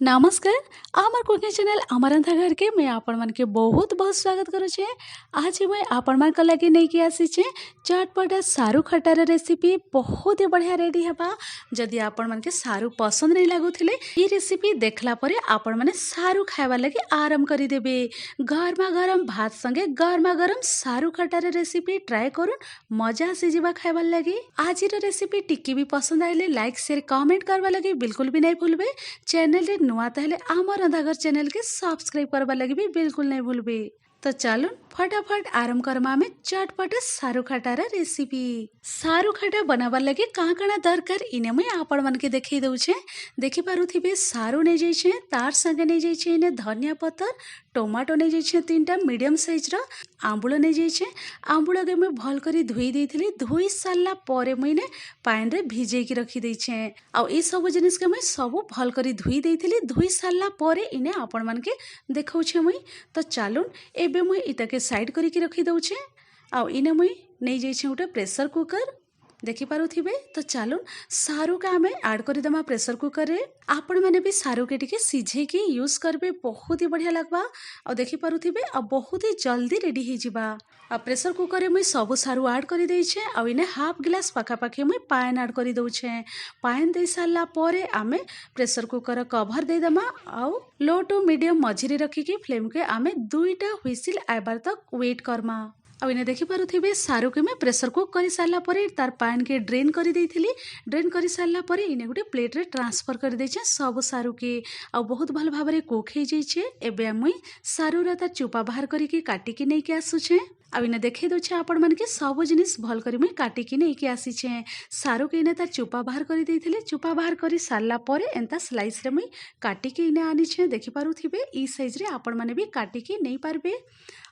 नमस्कार। आमर cooking channel अमरंथा घर के मैं आपण मन के बहुत बहुत स्वागत करू छे। आज मैं आपण मन के लगे नहीं कि आसी छे चटपटा सारू खटार रेसिपी बहुत ही बढ़िया रेडी हेबा। जदि आपण मन के सारू पसंद नहीं लागुथिले ई रेसिपी देखला परे आपण माने सारू खाइबा लगे आराम करी देबे। गरमा गरम भात संगे गरमा गरम सारू खटार रेसिपी ट्राई करून मजा आसी जीवा खाइबा लगे। आज रेसिपी टिकी भी पसंद आइले लाइक शेयर कमेंट करबा लगे बिल्कुल भी नहीं भूलबे। चैनल रे नुआ ताहले आमर रंधाघर चैनल के सब्सक्राइब करबा लगे भी बिल्कुल नहीं भूलबे। तो चलो फटाफट आरंभ करमा में चटपट सारू खटार रेसिपी। सारू खटा बनावा लगे कहाँ कणा दरकार इने मैं आपण मन के देखई दउछे। देखि पारुथिबे सारू नै जाइछे तार संगे नै जाइछे इने धनिया पत्तर टमाटो नै जाइछे 3टा मीडियम साइज रो आंबुल नै जाइछे। आंबुल के मैं भल करी धोई देइथिली धोई सारला परे मैंने पानी रे भिजे की रखी देइछे। आ ई सब जिनिस के मैं सब भल करी धोई देइथिली धोई सारला परे इने आपण मन के देखौछे मैं। तो चालून एबे मुई इटा के साइड करी की रखी दउछे। आ इने मुई नै जाइछे उटा प्रेशर कुकर देखि पारुथिबे। तो चालून सारू का आमे ऐड करी दमा प्रेशर कुकर रे। आपण माने भी सारू के टिके सिझे की यूज करबे बहुत ही बढ़िया लगबा। आ देखि पारुथिबे आ बहुत ही जल्दी रेडी हे जिबा। आ प्रेशर कुकर रे मुई सब सारू ऐड करी देइछे। आ इने हाफ गिलास पाखा पाखी मुई पानी ऐड करी दउछे। पानी दे सारला परे आमे प्रेशर कुकर कवर दे दमा। आ लो टू मीडियम मझिरे रखी की फ्लेम के आमे 2टा व्हिसिल आइबार तक वेट करमा। अब इन्हें देखि पारुथिबे सारू के मैं प्रेशर कुक कर सारा पर तार पानी के ड्रेन कर देइथिली। ड्रेन कर सारा पर इन्हें गोटे प्लेट रे ट्रांसफर कर देइछे सब सारू के। आ बहुत भल भाव रे कुक हे जाइछे। एबे मुई सारू रा तार चोपा बाहर करिके काटिके नै के आसुछे। अब इन्हें देखे दउछे आपण मन के सब जिनिस भल करी मुई काटिके नै के आसीछे। सारू के इन्हें तार चोपा बाहर करी देइथिले चोपा बाहर करी सारला पर एंता स्लाइस रे मुई काटिके इन्हें आनिछे। देखि पारुथिबे ई साइज रे आपण माने भी काटिके नै पारबे।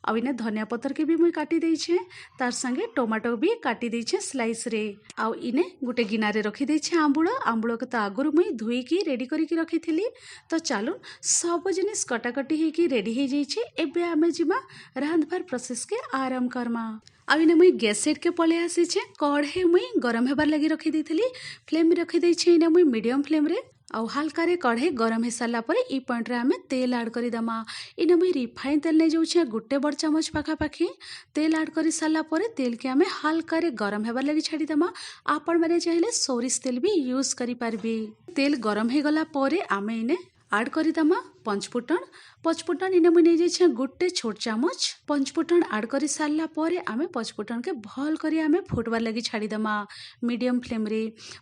अब इन्हें धनिया पत्तर के भी मुई काटी देइछे तार संगे टमाटो भी काटी देइछे स्लाइस रे। आउ इन्हें गोटे गिना रे रखी देइछे आंबुल आंबुल के तो आगुरु मुई धोई की रेडी करी की रखिथिली। तो चालू सब जिनिस कटाकटी हे की रेडी हे जाइछे। एबे आमे जिमा रांधबार प्रोसेस के आराम करमा। अब इन्हें मुई गैस सेट के पले आसीछे कढ़े मुई गरम हेबार लगी रखी देइथिली। फ्लेम रखी देइछे इन्हें मुई मीडियम फ्लेम रे। आउ हल्का रे कढ़े गरम हे सारा पर ई पॉइंट रे आमे तेल ऐड करी दमा। इने मुई रिफाइन तेल नै जाउछे गोटे बड़ चामच पाखा पाखी तेल ऐड करी सारा पर तेल के आमे हल्का रे गरम हेबार लगी छाड़ी दमा। आपण माने चाहिले सोरिष तेल भी यूज करी पारबे। तेल गरम हे गला परे आमे इने ऐड करी दमा पंचफुटन। पंचफुटन इने मुई नै जाइछे गोटे छोट चामच पंचफुटन ऐड करी सारला परे आमे पंचफुटन के भल करी आमे फुटबार लगी छाड़ी दमा मीडियम फ्लेम रे।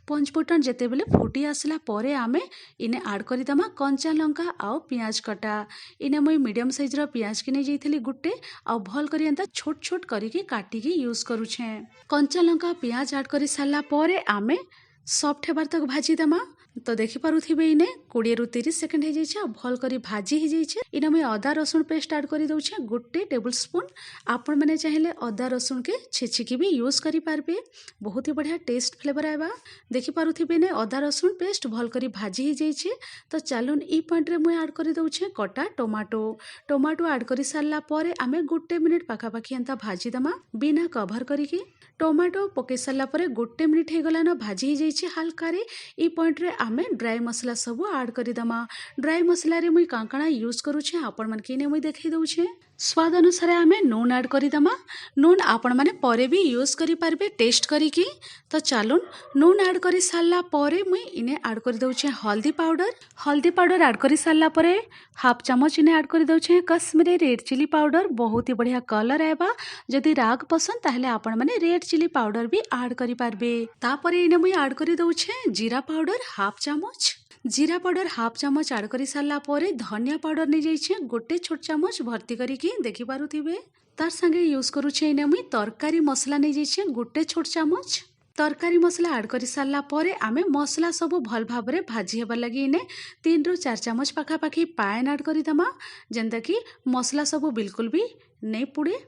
पंचफुटन जेते बेले फुटी आसला परे आमे इने ऐड करी दमा कंचा लंका आउ पियाज कटा। इने मुई मीडियम साइज रो पियाज के नै जाइथिली गुटे आउ भल करी एंता छोट छोट करी के काटी के यूज करूछे। कंचा लंका पियाज ऐड करी सारला परे आमे सॉफ्ट हेबार तक भाजी दमा। तो देखि पारुथिबे इने 20 रु 30 सेकंड हे जाइछे भल करी भाजी हे जाइछे। इने मैं अदा रसुन पेस्ट ऐड करी दउछे गोटे टेबल स्पून। आपण माने चाहिले अदा रसुन के छेचिकी भी यूज करी पारबे बहुत ही बढ़िया टेस्ट फ्लेवर आइबा। देखि पारुथिबे ने अदा रसुन पेस्ट भल करी भाजी हे जाइछे। तो चालुन ई पॉइंट रे मैं ऐड करी दउछे कटा टमाटो। टमाटो ऐड करी सारला परे आमे गोटे मिनिट पाखा पाखी एंता भाजी दमा बिना कवर करिके। टमाटो पके सारला परे गोटे मिनिट हे गला न भाजी हे जाइछे हल्का रे। ई पॉइंट रे आमे ड्राई मसला सब ऐड करी दमा। ड्राई मसला रे मुई कांकणा यूज करूछे आपण मन के ने मुई देखै दउछे। स्वाद अनुसार आमे नून ऐड करी दमा। नून आपण माने परे भी यूज करी पारबे टेस्ट करी की। तो चालून नून ऐड करी सारला परे मुई इने ऐड करी दउछे हल्दी पाउडर। हल्दी पाउडर ऐड करी सारला परे हाफ चामच इने ऐड करी दउछे कश्मीरी रेड चिली पाउडर बहुत ही बढ़िया कलर आएबा। जदि राग पसंद ताहले आपण माने रेड चिली पाउडर भी ऐड करी पारबे। तापरे इने मुई ऐड करी दउछे जीरा पाउडर हाफ चामच। जीरा पाउडर हाफ चामच ऐड करी सारला परे धनिया पाउडर नै जाइछे गोटे छोट चामच भर्ती करी की देखि पारुथिबे। तार संगे यूज करूछे इने मुई तरकारी मसला नै जाइछे गोटे छोट चामच। तरकारी मसला ऐड करी सारला परे आमे मसला सब भल भाव रे भाजी हेबार लगी इने 3 रु 4 चामच पाखा पाखी पानी ऐड करी दमा जेंता कि मसला सब बिल्कुल भी नै पुड़े।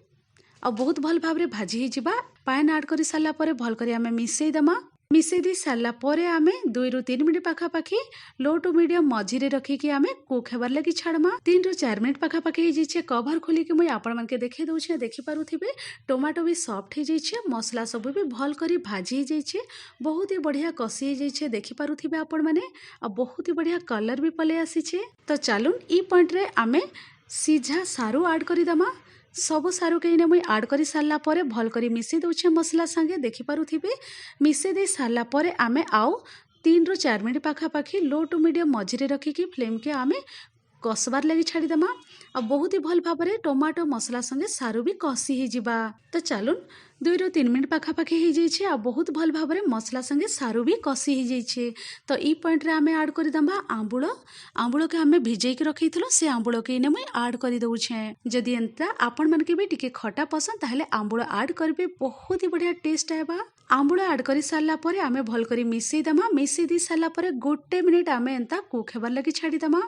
आ बहुत भल भाव रे भाजी हे जिबा। पानी ऐड करी सारला परे भल करी आमे मिसई दमा। मिसेई देई सारला परे आमे 2 रु 3 मिनिट पाखापाखि लो टू मीडियम मझिरे रखिकी आमे कुक हेबार लगी छाड़मा। 3 रु 4 मिनिट पाखापाखि हो जाइए। कभर खोलिकी मुई आपण मानके देखै दउछे, देखि पारुथिबे टमाटो भी सॉफ्ट हो जाइए, मसला सब भी भल करी भाजी हो जाइए, बहुत ही बढ़िया कसी हो जाइए, देखि पारुथिबे आपण माने। आ बहुत ही बढ़िया कलर भी पले आसीछे। तो चालुन ई पॉइंट रे आमे सीझा सारू ऐड करी दमा। सब सारू के मुई ऐड करी सारला परे भल करी मिसेई दउछे मसला संगे, देखि पारुथिबे। मिसेई दे सारला परे आमे आउ 3 रु 4 मिनिट पाखापाखि लो टू मीडियम मझिरे रखिकी फ्लेम के आमे कसबार लगी छाड़ीदेमा। आ बहुत ही भल भाव टमाटो मसला संगे सारू भी कसी ही जिबा। तो चलुन 2 रु 3 मिनिट पाखापाखि हो जाइए। आ बहुत भल भाव मसला संगे सारू भी कसी ही जाइए। तो ई पॉइंट रे आमे ऐड करी दमा आंबुल के आमे भिजेक रखिथिलो, से आंबुल के इने मुई ऐड करी दउछे। जदि एंता आपण मन के भी टिके खटा पसंद ताहले आंबुल ऐड करबे, बहुत ही बढ़िया टेस्ट आएबा। आंबुल ऐड करी सारला परे आमे भल करी मिसेई दमा। मिसेई दी सारला परे 1 मिनिट आमे एंता कुक हेबार लगी छाड़ी दमा।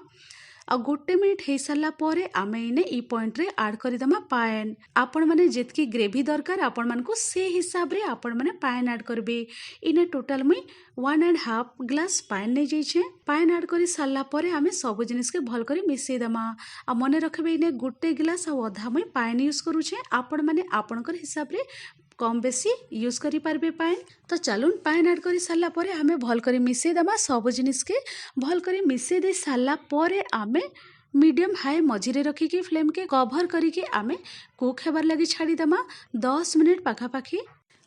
आ 1 मिनिट हो सारा पर आमे इने ई पॉइंट रे ऐड करिदमा पान। आपण माने जेतकी ग्रेवी दरकार आपण मानकु से हिसाब रे आपण माने पान ऐड करबे। इने टोटल मुई 1.5 ग्लास पान नै जाइछे। पान ऐड करी सारला पर आमे सब जिनिस के भल करी मिसेई दमा। आ मने रखबे इने 1 गिलास आ अधा मुई पान यूज करूछे। आपण माने आपणकर हिसाब रे कम बेसी यूज करी पारबे पान। तो चलुन पान ऐड करी सारला परे आमे भल करी मिसेई दमा। सब जिनिस के भल करी मिसेई दे सारला परे आमे मीडियम हाई मझिरे रखिकी फ्लेम के कभर करिके आमे कुक हेबार लगी छाड़ी दमा 10 मिनिट पाखापाखि।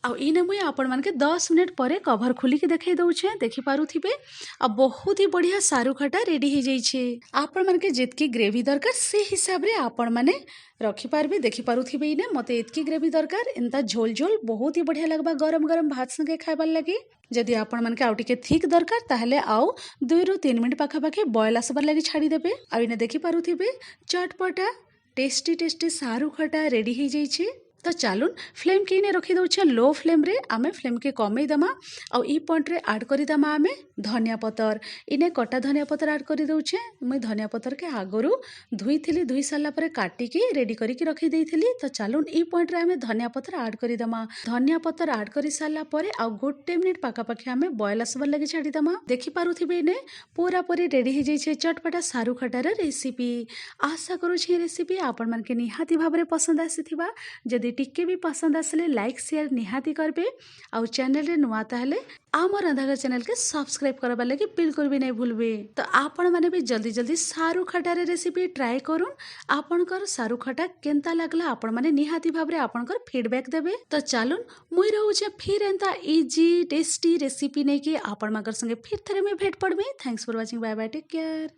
आउ इने मुई आपण मानके 10 मिनिट परे कभर खोलिके देखै दउछे, देखि पारुथिबे। आ बहुत ही बढ़िया सारू खटा रेडी हो जाइछे। आपण मानके जेतकी ग्रेवी दरकार से हिसाब रे आपण माने रखि पारबे। देखि पारुथिबे इने मते एतकी ग्रेवी दरकार, एंता झोल झोल बहुत ही बढ़िया लगबा गरम गरम भात संगे खाइबार लगी। जदि आपण मानके आउ टिके थिक दरकार ताहले आउ 2 रु 3 मिनिट पाखापाखि बॉयल आसबार लगी छाड़ी देबे। आ इने देखि पारुथिबे चटपटा टेस्टी सारू खटा रेडी हो जाइछे। तो चलुन फ्लेम के इने रखी दउछे लो फ्लेम रे, आमे फ्लेम के कमेई दमा। आउ ई पॉइंट रे ऐड करी दमा आमे धनिया पतर। इने कटा धनिया पतर ऐड करी दउछे। मुई धनिया पतर के आगरु धुई सारला परे काटिकी रेडी करिकी रखी देइथिली। तो चलुन ई पॉइंट रे आमे धनिया पतर ऐड करी दमा। धनिया पतर ऐड करी सारला परे आउ 1 मिनिट पाखापाखि आमे बॉयल आसबार लगी छाड़ी दमा। देखि पारुथिबे इने पूरा पूरी रेडी हो जाइछे चटपटा सारू खटार रेसिपी। आशा करूछि रेसिपी आपण मानके निहाती भाबरे पसंद आसीथिबा। जदि टिके भी पसंद आसले लाइक शेयर निहाती करबे। आउ चैनल रे नुआ ताहले आम रंधाघर चैनल के सब्सक्राइब करबा लगी बिल्कुल भी नहीं भूलबे। तो आपण माने भी जल्दी जल्दी सारू खटार रेसिपी ट्राई करूँ। आपणकर सारू खटा केंता लागला आपण माने निहाती भाबरे आपणकर फीडबैक देबे। तो चलुन मुई रहूछे फिर एंता इजी टेस्टी रेसिपी नहीं कि आपण मागर संगे फिर थरे में भेट पड़बे। Thanks for watching, bye bye, take care.